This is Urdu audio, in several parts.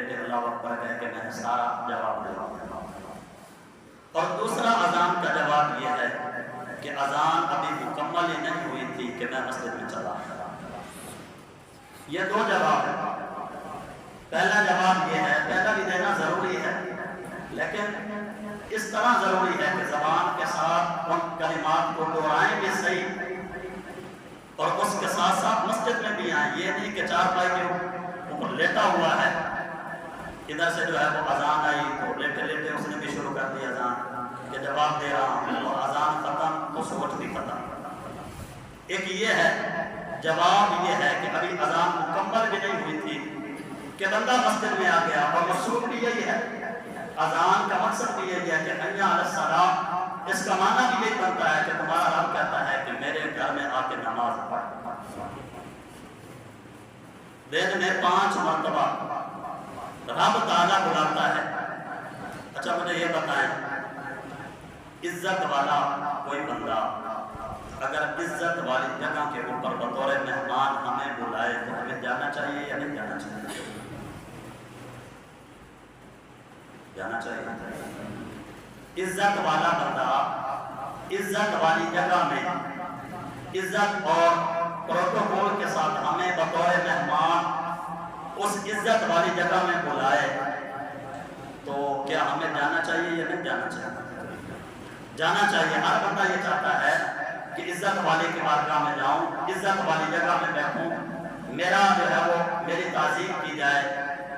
لیٹے اللہ اکبر کہہ کے میں نے سارا جواب دیا۔ اور دوسرا اذان کا جواب یہ ہے کہ اذان ابھی مکمل ہی نہیں ہوئی تھی کہ میں مسجد میں چلا۔ یہ دو جواب ہیں۔ پہلا جواب یہ ہے، پہلا بھی دینا ضروری ہے، لیکن اس طرح ضروری ہے کہ زبان کے ساتھ ان کلمات کو دہرائیں بھی صحیح اور اس کے ساتھ ساتھ مسجد میں بھی آئیں۔ یہ نہیں کہ چارپائی کے اوپر لیٹا ہوا ہے، ادھر سے جو ہے وہ اذان آئی تو لیٹے لیٹے اس نے بھی شروع کر دی اذان کہ جواب دے رہا ہوں، تو اذان ختم تو سوچ بھی ختم۔ ایک یہ ہے جواب، یہ ہے کہ ابھی اذان مکمل بھی نہیں ہوئی تھی کہ بندہ مسجد میں آ گیا، اور مقصود بھی یہی ہے، اذان کا مقصد بھی یہی ہے کہ حی علی الصلاۃ، اس کا معنی بھی یہی بنتا ہے کہ تمہارا رب کہتا ہے کہ میرے گھر میں آ کے نماز پڑھ۔ دن میں 5 مرتبہ رب تعالیٰ بلاتا ہے۔ اچھا مجھے یہ بتائیں، عزت والا کوئی بندہ اگر عزت والی جگہ کے اوپر بطور مہمان ہمیں بلائے تو ہمیں جانا چاہیے یا نہیں جانا چاہیے؟ جانا چاہیے۔ عزت والا بندہ عزت والی جگہ میں عزت اور پروٹوکول کے ساتھ ہمیں بطور مہمان اس عزت والی جگہ میں بلائے تو کیا ہمیں جانا چاہیے یا نہیں جانا چاہیے؟ جانا چاہیے۔ ہر بندہ یہ چاہتا ہے کہ عزت والے کی بارگاہ میں جاؤں، عزت والی جگہ میں بیٹھوں، میرا جو ہے وہ میری تعظیم کی جائے،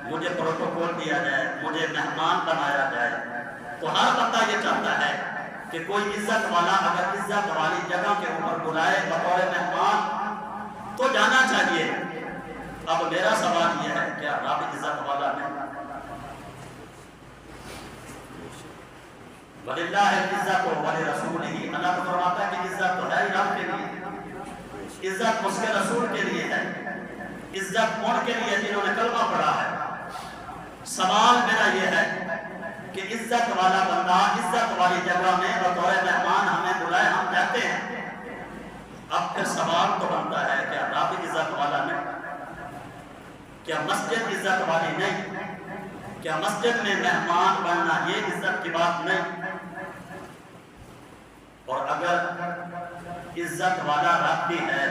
مجھے پروٹوکول دیا جائے، مجھے مہمان بنایا جائے۔ تو ہر بندہ یہ چاہتا ہے کہ کوئی عزت والا اگر عزت والی جگہ کے اوپر بلائے بطور مہمان تو جانا چاہیے۔ اب میرا سوال یہ ہے، کیا رب عزت والا ہے؟ وَلِلَّهِ الْعِزَّةُ وَلِرَسُولِهِ، اللہ تو فرماتا ہے کہ عزت تو ہے ہی رب کے لیے، عزت اس کے رسول کے لیے ہے، عزت ان کے لیے جنہوں نے کلمہ پڑھا ہے۔ سوال میرا یہ ہے کہ عزت والا بندہ عزت والی جگہ میں بطور مہمان ہمیں بلائے، ہم جاتے ہیں، اب پھر سوال تو بنتا ہے کیا رب عزت والا نہیں؟ کیا مسجد عزت والی نہیں؟ کیا مسجد میں مہمان بننا یہ عزت کی بات نہیں؟ اور اگر عزت والا رب بھی ہے،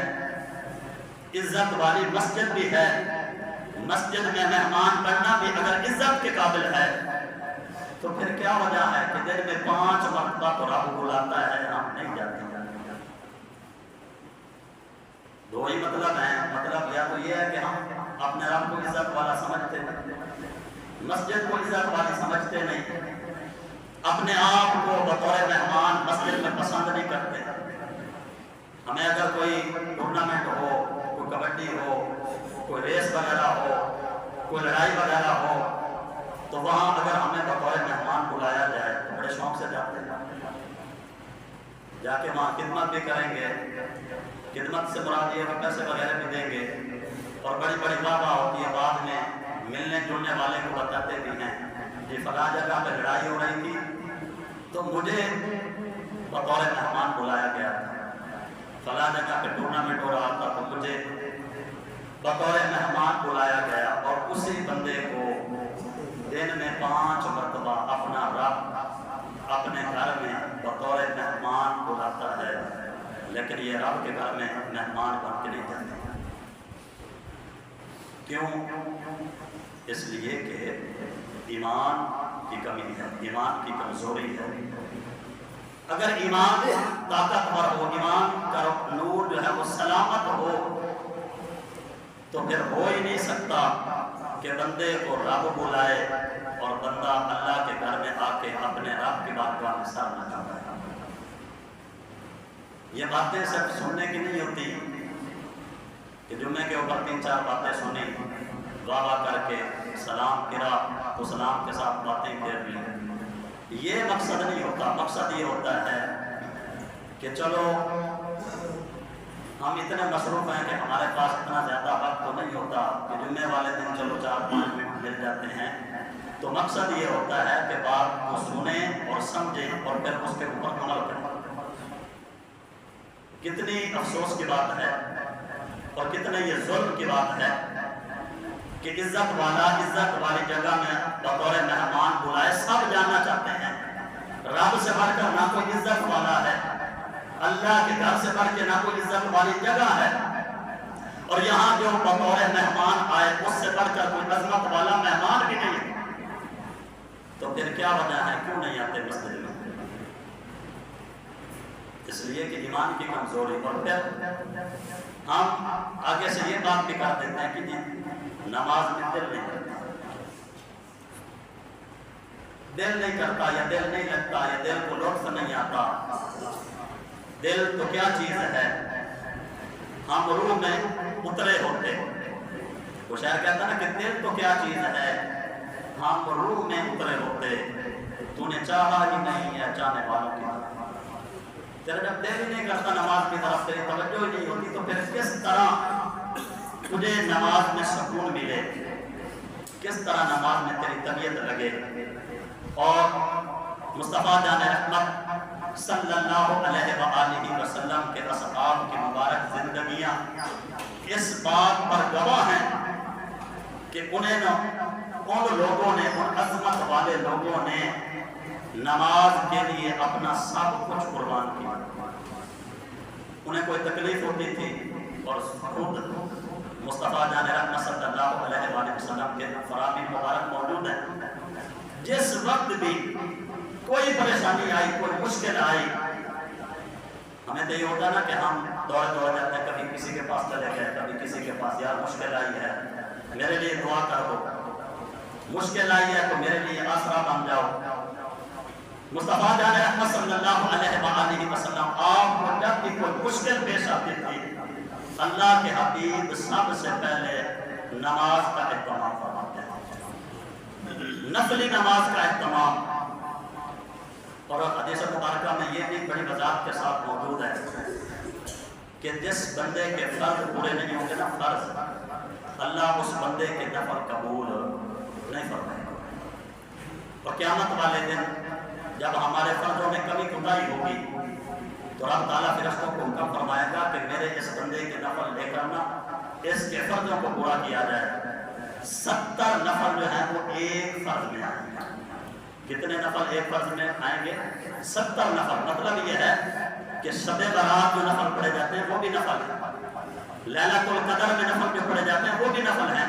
عزت والی مسجد بھی ہے، مسجد میں مہمان بننا بھی اگر عزت کے قابل ہے تو پھر کیا وجہ ہے کہ دن میں 5 مرتبہ تو رب بلاتا ہے ہم نہیں جاتے؟ دو ہی مطلب ہیں، مطلب یا تو یہ ہے کہ ہم اپنے رب کو عزت والا سمجھتے ہیں، مسجد کو عزت والی سمجھتے نہیں، اپنے آپ کو بطور مہمان مسجد میں پسند نہیں کرتے۔ ہمیں اگر کوئی ٹورنامنٹ ہو، کوئی کبڈی ہو، کوئی ریس وغیرہ ہو، کوئی لڑائی وغیرہ ہو تو وہاں اگر ہمیں بطور مہمان بلایا جائے تو بڑے شوق سے جاتے ہیں، جا کے وہاں خدمت بھی کریں گے، خدمت سے مراد یہ پیسے وغیرہ بھی دیں گے، اور بڑی بڑی واہ ہوتی ہے، بعد میں ملنے جلنے والے کو بتاتے بھی ہیں کہ فلاں جگہ پہ لڑائی ہو رہی تھی تو مجھے بطور مہمان بلایا گیا تھا، فلاں جگہ پہ ٹورنامنٹ ہو رہا تھا تو مجھے بطور مہمان بلایا گیا، اور اسی بندے کو دن میں 5 مرتبہ اپنا رب اپنے گھر میں بطور مہمان بلاتا ہے، لیکن یہ رب کے گھر میں مہمان بن کے نہیں جاتے۔ کیوں؟ اس لیے کہ ایمان کی کمی ہے، ایمان کی کمزوری ہے۔ اگر ایمان طاقتور ہو، ایمان کا نور جو ہے وہ سلامت ہو تو پھر ہو ہی نہیں سکتا کہ بندے کو رب بلائے اور بندہ اللہ کے گھر میں آ کے اپنے رب کی بارگاہ میں سر نہ جھکائے۔ یہ باتیں صرف سننے کی نہیں ہوتی کہ جمعے کے اوپر 3-4 باتیں سنی، دعا کر کے سلام کرا تو سلام کے ساتھ باتیں کر لی، یہ مقصد نہیں ہوتا۔ مقصد یہ ہوتا ہے کہ چلو ہم اتنے مصروف ہیں کہ ہمارے پاس اتنا زیادہ وقت تو نہیں ہوتا کہ جمعے والے دن چلو 4-5 منٹ مل جاتے ہیں، تو مقصد یہ ہوتا ہے کہ بات کو سنیں اور سمجھیں اور پھر اس کے اوپر عمل کریں۔ کتنی افسوس کی بات ہے اور کتنے یہ ظلم کی بات ہے کہ عزت والا عزت والی جگہ میں بطور مہمان بلائے، سب جاننا چاہتے ہیں۔ رب سے بڑھ کر نہ کوئی عزت والا ہے، اللہ کے گھر سے بڑھ کے نہ کوئی عزت والی جگہ ہے، اور یہاں جو بطور مہمان آئے اس سے بڑھ کر کوئی عظمت والا مہمان بھی نہیں ہے۔ تو پھر کیا وجہ ہے کیوں نہیں آتے مسجد میں؟ اس لیے کہ ایمان کی کمزوری۔ اور پھر ہم آگے سے یہ بات بھی کر دیتے ہیں کہ جی نماز میں دل نہیں کرتا، دل نہیں کرتا یا دل نہیں لگتا یا دل کو لطف نہیں آتا۔ دل تو کیا چیز ہے؟ ہم روح میں اترے ہوتے۔ وہ شاعر کہتا نا کہ دل تو کیا چیز ہے، ہم روح میں اترے ہوتے، تو نے چاہا ہی نہیں ہے چاہنے والوں کی طرف۔ تیرا جب دل ہی نہیں کرتا نماز کی طرف، تیری توجہ ہی نہیں ہوتی، تو پھر کس طرح تجھے نماز میں سکون ملے، کس طرح نماز میں تیری طبیعت لگے؟ اور مصطفیٰ جان رحمت صلی اللہ علیہ وآلہ وسلم کے اصحاب کی مبارک زندگیاں اس بات پر گواہ ہیں کہ ان لوگوں نے، ان عظمت والے لوگوں نے نماز کے لیے اپنا سب کچھ قربان کیا۔ انہیں کوئی تکلیف ہوتی تھی اور خود مصطفیٰ جان رحمت صلی اللہ علیہ وآلہ وسلم کے فرامین مبارک موجود ہیں، جس وقت بھی کوئی پریشانی آئی، کوئی مشکل آئی، ہمیں تو یہ ہوتا نا کہ ہم دوڑ جاتے ہیں، کبھی کسی کے پاس چلے گئے، کبھی کسی کے پاس، یار مشکل آئی ہے میرے لیے دعا کر دو، مشکل آئی ہے تو میرے لیے آسرا بن جاؤ۔ مصطفیٰ جان رحمت صلی اللہ علیہ وآلہ وسلم آپ کو جب بھی کوئی مشکل پیش آتی تھی، اللہ کے حبیب سب سے پہلے نماز کا اہتمام فرماتے ہیں، نفلی نماز کا اہتمام۔ اور حدیث مبارکہ میں یہ بھی بڑی وضاحت کے ساتھ موجود ہے کہ جس بندے کے فرض پورے نہیں ہوں گے نا، فرض، اللہ اس بندے کے نفل قبول نہیں فرمائے گا۔ اور قیامت والے دن جب ہمارے فرضوں میں کمی کوتاہی ہوگی تو رب تعالیٰ فرشتوں کو حکم فرمائے گا کہ میرے اس بندے کے نفل لے کرنا، اس کے فرضوں کو پورا کیا جائے۔ 70 نفل جو ہیں وہ ایک فرض میں آئیں گے۔ کتنے نفل ایک فرض میں آئیں گے؟ 70 نفل۔ مطلب یہ ہے کہ شب برات جو نفل پڑھے جاتے ہیں وہ بھی نفل ہیں، لیلۃ القدر میں نفل جو پڑھے جاتے ہیں وہ بھی نفل ہیں۔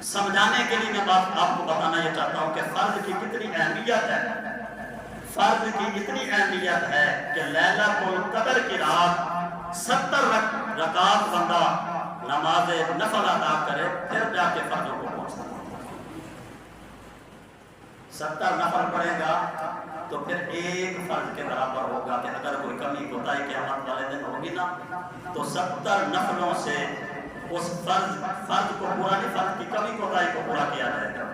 سمجھانے کے لیے میں بات آپ کو بتانا یہ چاہتا ہوں کہ فرض کی کتنی اہمیت ہے۔ فرض کی اتنی اہمیت ہے کہ لیلۃ القدر کی رات 70 رکعات بندہ نماز نفل ادا کرے، پھر جا کے فرضوں کو پہنچتا ہے۔ 70 نفل پڑھے گا تو پھر ایک فرض کے برابر ہوگا کہ اگر کوئی کمی کوتاہی قیامت والے دن ہوگی نا تو 70 نفلوں سے اس فرض کو پورا نہیں، فرض کی کمی کوتاہی کو پورا کیا جائے گا۔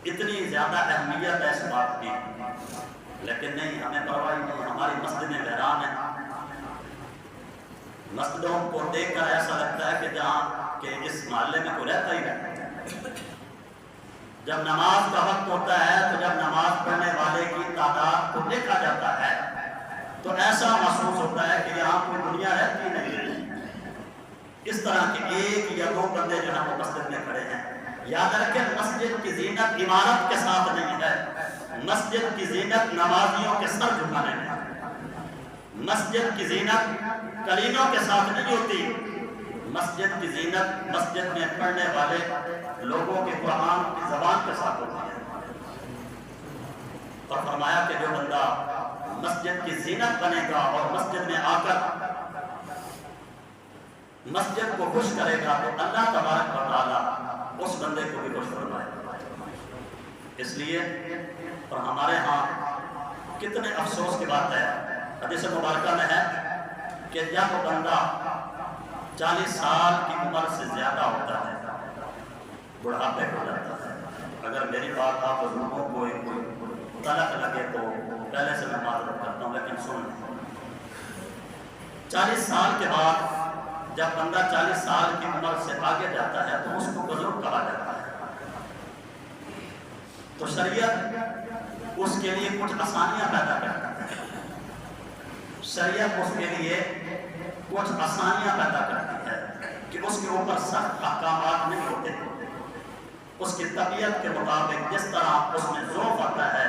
اتنی زیادہ اہمیت ہے اس بات کی، لیکن نہیں، ہمیں پرواہ نہیں۔ ہماری مسجدیں ویران ہیں، مسجدوں کو دیکھ کر ایسا لگتا ہے کہ جہاں کہ اس محلے میں کوئی رہتا ہی نہیں۔ جب نماز کا وقت ہوتا ہے تو جب نماز پڑھنے والے کی تعداد کو دیکھا جاتا ہے تو ایسا محسوس ہوتا ہے کہ یہاں کوئی دنیا رہتی نہیں۔ اس طرح کے ایک یا دو بندے جو ہیں وہ مسجد میں کھڑے ہیں۔ یاد رکھیں، مسجد کی زینت عمارت کے ساتھ نہیں ہے، مسجد کی زینت نمازیوں کے سر جھکانے میں ہے۔ مسجد کی زینت قرینوں کے ساتھ نہیں ہوتی، مسجد کی زینت مسجد میں پڑھنے والے لوگوں کے قرآن کی زبان کے ساتھ ہوتی ہے۔ اور فرمایا کہ جو بندہ مسجد کی زینت بنے گا اور مسجد میں آ کر مسجد کو خوش کرے گا تو اللہ تبارک و تعالیٰ اس بندے کو بھی خوش فرمائے گا۔ اس لیے اور ہمارے ہاں کتنے افسوس کی بات ہے، حدیث مبارکہ میں ہے کہ جب بندہ 40 سال کی عمر سے زیادہ ہوتا ہے، بڑھاپے ہو جاتا ہے۔ اگر میری بات آپ لوگوں کو کوئی غلط لگے تو پہلے سے میں معذرت کرتا ہوں، لیکن سن لیں، 40 سال کے بعد جب بندہ 40 سال کی عمر سے آگے جاتا ہے تو اس کو بزرگ کہا جاتا ہے۔ تو شریعت اس کے لیے کچھ آسانیاں پیدا کرتی ہے، شریعت اس کے لیے کچھ آسانیاں پیدا کرتی ہے۔ کہ اس کے اوپر سخت احکامات نہیں ہوتے، اس کی طبیعت کے مطابق جس طرح اس میں ذوق آتا ہے،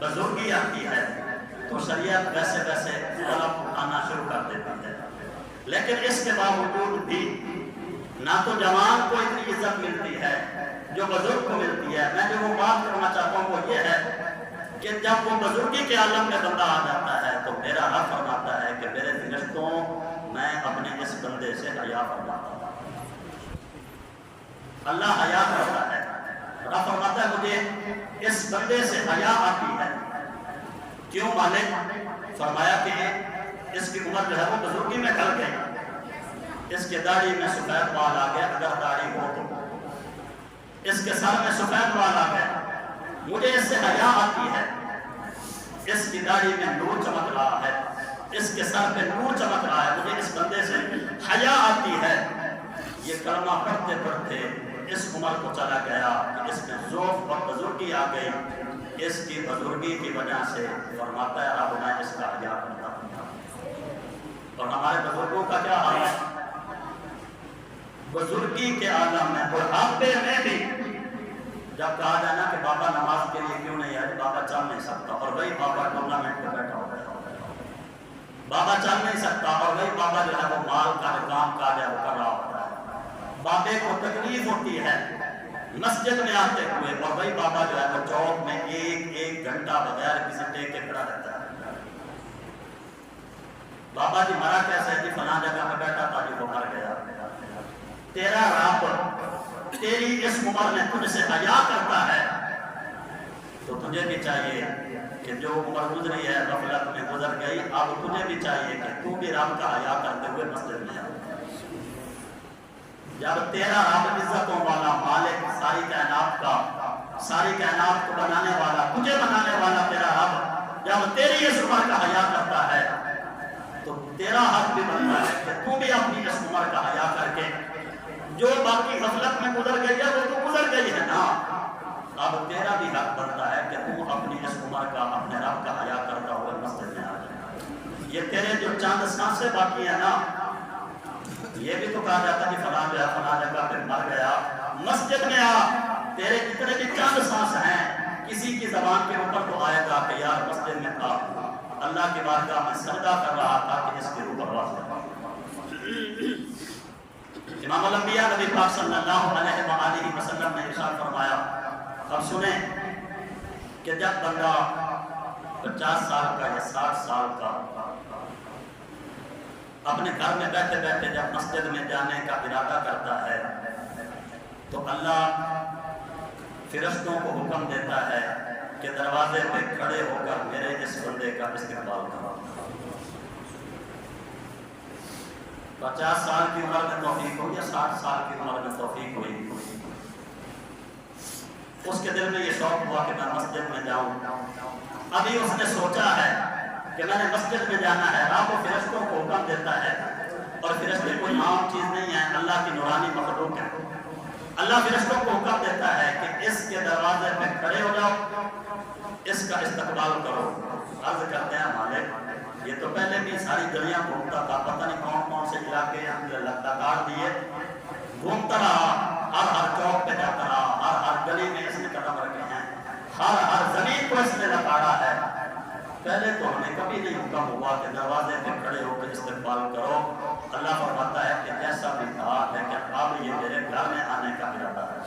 بزرگی آتی ہے، تو شریعت ویسے ویسے غلط اٹھانا شروع کر دیتی ہے۔ لیکن اس کے باوجود بھی نہ تو جوان کو اتنی عزت ملتی ہے جو بزرگ کو ملتی ہے۔ میں جو وہ بات کرنا چاہتا ہوں وہ یہ ہے کہ جب وہ بزرگی کے عالم میں بندہ آ جاتا ہے تو میرا رب فرماتا ہے کہ میرے فرشتوں میں اپنے اس بندے سے حیا فرماتا ہوں۔ اللہ حیا کرتا ہے، رب فرماتا ہے مجھے اس بندے سے حیا آتی ہے۔ کیوں مالک؟ فرمایا کہ اس کی عمر جو ہے وہ بزرگی میں ڈھل گئی، اس کے داڑھی میں سفید بال آ گیا، اگر داڑھی ہو تو اس کے سر میں سفید بال آ گیا، مجھے اس سے حیا آتی ہے۔ اس کی داڑھی میں نور چمک رہا ہے، اس کے سر پہ نور چمک رہا ہے، مجھے اس بندے سے حیا آتی ہے۔ یہ کلمہ پڑھتے پڑھتے اس عمر کو چلا گیا کہ اس میں ذوق اور بزرگی آ گئی۔ اس کی بزرگی کی وجہ سے فرماتا ہے رب میں اس کا حیا کرتا ہوں۔ اور ہمارے بزرگوں کا کیا حال ہے؟ بزرگی کے عالم میں بڑھاپے میں بھی جب کہا جانا کہ بابا نماز کے لیے کیوں نہیں آئے، بابا چل نہیں سکتا، اور وہی بابا ٹورنامنٹ پہ بیٹھا ہوتا ہے۔ بابا چل نہیں سکتا اور وہی بابا جو ہے وہ مال کا کام کاج ہے وہ کر رہا ہوتا ہے۔ بابے کو تکلیف ہوتی ہے مسجد میں آتے ہوئے، اور وہی بابا جو ہے وہ چوک میں ایک گھنٹہ بغیر کسی ٹیک کے کھڑا رہتا ہے۔ بابا جی مرا کیسے؟ جی فلاں جگہ میں بیٹھا تھا، جی وہ مر گیا۔ تیرا رب تیری اس عمر میں تجھ سے حیا کرتا ہے تو تجھے بھی چاہیے کہ جو عمر گزری ہے غفلت میں گزر گئی، اب تجھے بھی چاہیے کہ تو بھی رب کا حیا کرتے ہوئے مسجد میں آ۔ جب تیرا رب عزتوں والا مالک ساری کائنات کو بنانے والا، تجھے بنانے والا تیرا رب جب تیری اس عمر کا حیا کرتا ہے تو تیرا حق بھی بنتا ہے کہ تو بھی اپنی اس عمر کا حیا کر کے جو باقی غفلت میں گزر گئی ہے وہ تو گزر گئی ہے نا، اب تیرا بھی حق بنتا ہے کہ تو اپنی اس عمر کا اپنے رب کا حیا کرتا ہوئے مسجد میں آ جائے۔ یہ تیرے جو چاند سانسیں باقی ہیں نا، یہ بھی تو کہا جاتا کہ فلاں جو ہے فلاں جگہ پہ مر گیا، مسجد میں آ، تیرے جتنے بھی چاند سانس ہیں کسی کی زبان کے اوپر تو آئے گا کہ یار مسجد میں تھا، اللہ کی بارگاہ میں سجدہ کر رہا تھا کہ اس کے روح پرواز ہے۔ امام الانبیاء نبی پاک صلی اللہ علیہ وآلہ وسلم نے ارشاد فرمایا، اب سنیں کہ جب بندہ 50 سال کا یا 60 سال کا اپنے گھر میں بیٹھے بیٹھے جب مسجد میں جانے کا ارادہ کرتا ہے تو اللہ فرشتوں کو حکم دیتا ہے کہ دروازے پہ کھڑے ہو کر میرے اس بندے کا استقبال کرو۔ 50 سال کی عمر میں توفیق ہوئی یا 60 سال کی عمر میں توفیق ہوئی، اس کے دل میں یہ شوق ہوا کہ میں مسجد میں جاؤں۔ ابھی اس نے سوچا ہے کہ میں نے مسجد میں جانا ہے، رب و فرشتوں کو حکم دیتا ہے، اور فرشتے کوئی عام چیز نہیں ہے، اللہ کی نورانی مخلوق ہے۔ اللہ فرشتوں کو حکم دیتا ہے کہ اس کے دروازے پہ کھڑے ہو جاؤ، اس کا استقبال کرو۔ عرض کرتے ہیں مالک یہ تو پہلے بھی ساری گلیاں گھومتا تھا، پتہ نہیں کون کون سے علاقے لگاتار دیے گھومتا رہا، ہر چوک پہ جاتا رہا، ہر گلی میں اس نے قدم رکھے ہیں، ہر زمین کو اس نے لگاڑا ہے۔ پہلے تو ہمیں کبھی نہیں حکم ہوا کہ دروازے پہ کھڑے ہو کے استقبال کرو۔ اللہ فرماتا ہے کہ ایسا بھی تھا، لیکن اب یہ میرے گھر میں آنے کا ارادہ ہے،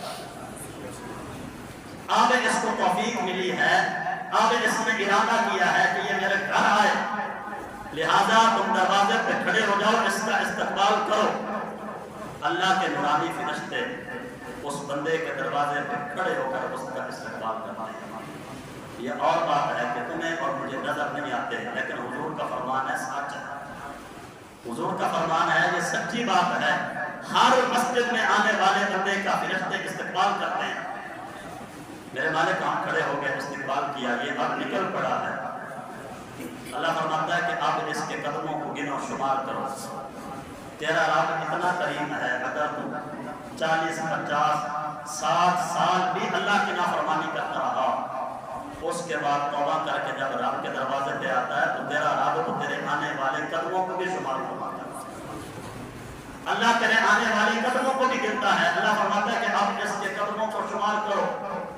اب اس کو توفیق ملی ہے، اب اس نے ارادہ کیا ہے کہ یہ میرے گھر آئے، لہذا تم دروازے پہ کھڑے ہو جاؤ، اس کا استقبال کرو۔ اللہ کے نورانی فرشتے اس بندے کے دروازے پہ کھڑے ہو کر اس کا استقبال کرتے ہیں۔ یہ اور بات ہے کہ تمہیں اور مجھے نظر نہیں آتے، لیکن حضور کا فرمان ہے سچ ہے، حضور کا فرمان ہے یہ سچی بات ہے۔ ہر مسجد میں آنے والے بندے کا فرشتے استقبال کرتے ہیں۔ میرے مالک ہم کھڑے ہو گئے، استقبال کیا، یہ اب نکل پڑا ہے۔ اللہ فرماتا ہے کہ اب اس کے قدموں کو گنو شمار کرو۔ تیرا رب اتنا کریم ہے، اگر تم 40 50 60 سال بھی اللہ کی نافرمانی کرتا رہا، اس کے بعد توبہ کر کے جب رب کے دروازے پہ آتا ہے تو تیرا رب تو تیرے آنے والے قدموں کو بھی شمار فرماتا ہے۔ اللہ کرے آنے والی قدموں کو بھی گنتا ہے. اللہ فرماتا ہے کہ اب اس کے قدموں کو شمار کرو,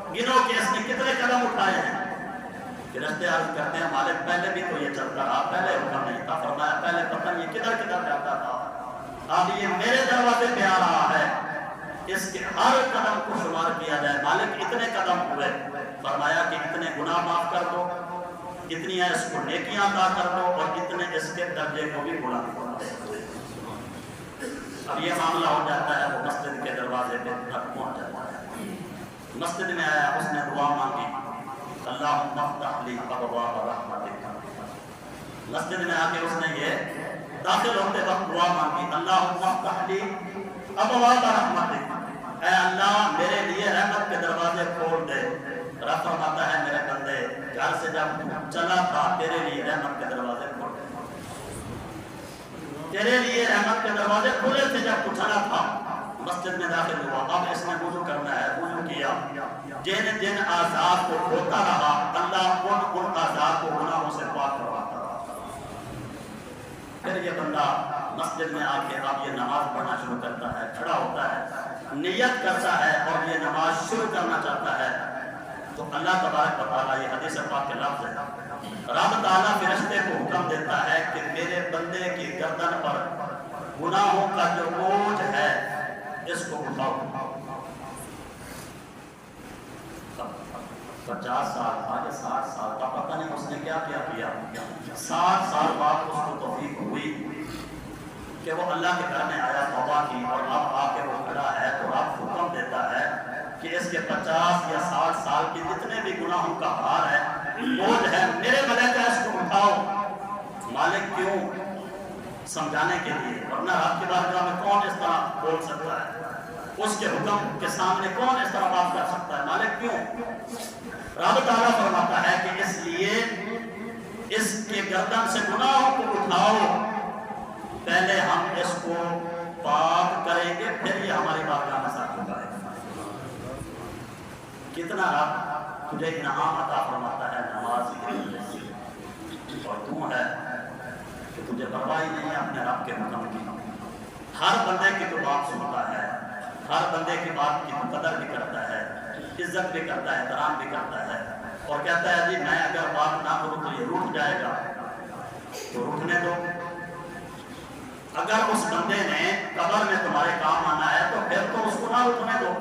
گنو کہ اس نے کتنے قدم اٹھائے ہیں. فرشتے عرض کرتے ہیں مالک پہلے بھی تو یہ چلتا رہا, پہلے حکم نہیں تھا. فرمایا پہلے پتہ نہیں کدھر کدھر جاتا تھا, اب یہ میرے دروازے پہ آ رہا ہے, اس کے ہر قدم کو شمار کیا جائے. مالک اتنے قدم ہوئے. فرمایا کہ اتنے گناہ معاف کر دو, اتنی اس کو نیکیاں عطا کر دو, اور اتنے اس کے درجے کو بھی بلند کر دو. اب یہ معاملہ ہو جاتا ہے, وہ مسجد کے دروازے پہ تک پہنچ جاتا ہے. مسجد میں آیا, اس نے دعا مانگی, اللہم افتح لی ابواب رحمتک. مسجد میں آ کے اس نے یہ داخل ہوتے وقت دعا مانگی, اللہم افتح لی ابواب رحمتک, اے اللہ میرے لیے رحمت کے دروازے کھول دے. رب فرماتا ہے میرے بندے, گھر سے جب چلا تھا تیرے لیے رحمت کے دروازے کھول دے, تیرے لیے رحمت کے دروازے کھلے تھے جب تو چلا تھا. مسجد میں داخل ہوا, اب اس نے وضو کرنا ہے. وضو کیا, جن جن اعضاء کو دھوتا رہا اللہ ان اعضاء کو گناہوں سے پاک کرواتا رہا. پھر یہ بندہ مسجد میں آ کے اب یہ نماز پڑھنا شروع کرتا ہے, کھڑا ہوتا ہے, نیت کرتا ہے اور یہ نماز شروع کرنا چاہتا ہے. تو اللہ تبارک و تعالیٰ, یہ حدیث پاک کے لفظ ہے, رب تعالیٰ فرشتے کو حکم دیتا ہے کہ میرے بندے کی گردن پر گناہوں کا جو بوجھ ہے اس کو اٹھاؤ. 50 سال آگے 60 سال کا پتہ نہیں اس نے کیا کیا. 60 سال بعد اس کو توفیق ہوئی کہ وہ اللہ کے گھر میں آیا, توبہ کی, اور اب آ کے وہ کھڑا ہے تو رب حکم دیتا ہے کہ اس کے 50 یا 60 سال کے جتنے بھی گناہوں کا بھار ہے, بوجھ ہے, میرے ملائکہ اس کو اٹھاؤ. مالک کیوں؟ سمجھانے کے لیے, ورنہ آپ کی بارگاہ میں کون اس طرح بول سکتا ہے, اس کے حکم کے سامنے کون اس طرح بات کر سکتا ہے. مالک کیوں؟ رب تعالیٰ فرماتا ہے کہ اس لیے اس کے گردن سے گناہوں کو اٹھاؤ, پہلے ہم اس کو پاک کریں گے, پھر یہ ہماری بارگاہ میں ساتھ ہوگا. کتنا رب تجھے انعام عطا فرماتا ہے نماز کی, اور تو ہے کہ تجھے پرواہ نہیں ہے اپنے رب کے حکم کی. ہر بندے کی تو بات سنتا ہے, ہر بندے کی بات کی تو قدر بھی کرتا ہے, عزت بھی کرتا ہے, احترام بھی کرتا ہے, اور کہتا ہے جی میں اگر بات نہ کروں تو یہ روٹ جائے گا, تو روٹنے دو. اگر اس بندے نے قبر میں تمہارے کام آنا ہے تو پھر تو اس کو نہ روٹنے دو.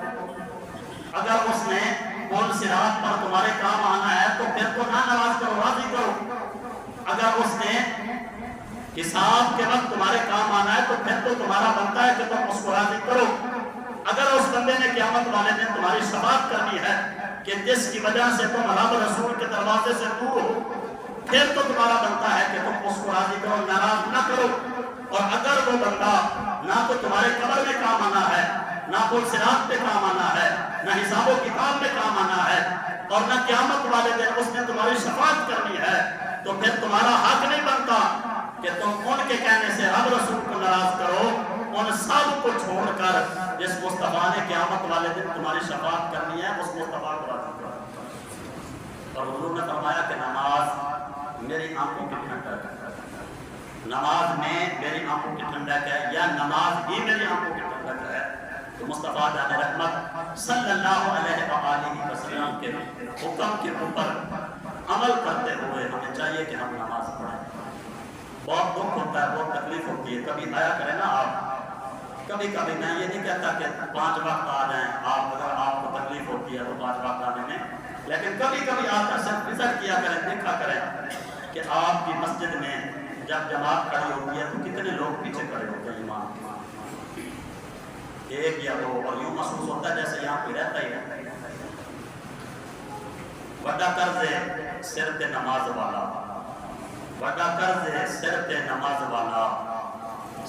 اگر اس نے پل صراط پر تمہارے کام آنا ہے تو پھر تو نہ ناراض کرو, راضی کرو. اگر اس نے حساب کے وقت تمہارے کام آنا ہے تو پھر تو تمہارا بنتا ہے کہ تم اس کو راضی کرو. اگر اس بندے نے قیامت والے دن تمہاری شفاعت کرنی ہے کہ جس کی وجہ سے تم رب رسول کے دروازے سے دور ہو, پھر تو تمہارا بنتا ہے کہ تم اس کو راضی کرو, ناراض نہ کرو. اور اگر وہ بندہ نہ تو تمہارے قبر میں کام آنا ہے, نہ پل صراط پہ کام آنا ہے, نہ حساب و کتاب میں کام آنا ہے, اور نہ قیامت والے دن اس نے تمہاری شفاعت کرنی ہے, تو پھر تمہارا حق نہیں بنتا کہ تم ان کے کہنے سے رب رسول کو ناراض کرو. ان سب کو چھوڑ کر جس مصطفیٰ نے قیامت والے دن تمہاری شفاعت کرنی ہے اس مصطفیٰ کو راضی کرو. اور حضور نے فرمایا کہ نماز میری آنکھوں کی ٹھنڈک ہے, نماز میں میری آنکھوں کی ٹھنڈک ہے, یا نماز ہی میری آنکھوں کی ٹھنڈک ہے. تو مصطفیٰ جان رحمت صلی اللہ علیہ وآلہ وسلم کے حکم کے اوپر عمل کرتے ہوئے ہمیں چاہیے کہ ہم نماز پڑھیں. بہت دکھ ہوتا ہے, بہت تکلیف ہوتی ہے. کبھی آیا کریں نا آپ, کبھی کبھی میں یہ نہیں کہتا کہ 5 وقت آ جائیں آپ, اگر آپ کو تکلیف ہوتی ہے تو 5 وقت آنے میں, لیکن کبھی کبھی آ کر صرف وزٹ کیا کریں, دیکھا کریں کہ آپ کی مسجد میں جب جماعت کھڑی ہوتی ہے تو کتنے لوگ پیچھے کھڑے ہوتے ہیں امام کے, 1 یا 2, اور یوں محسوس ہوتا ہے جیسے یہاں کوئی رہتا ہی ہے. بڑا قرض ہے سر تے نماز والا, بڑا قرض ہے سر تے نماز والا,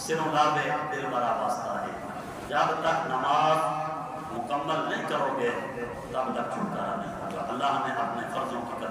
سروں لابے دل برا واسطہ ہے. جب تک نماز مکمل نہیں کرو گے تب تک چھٹکارا نہیں ہوگا. اللہ ہمیں اپنے فرضوں کی قدر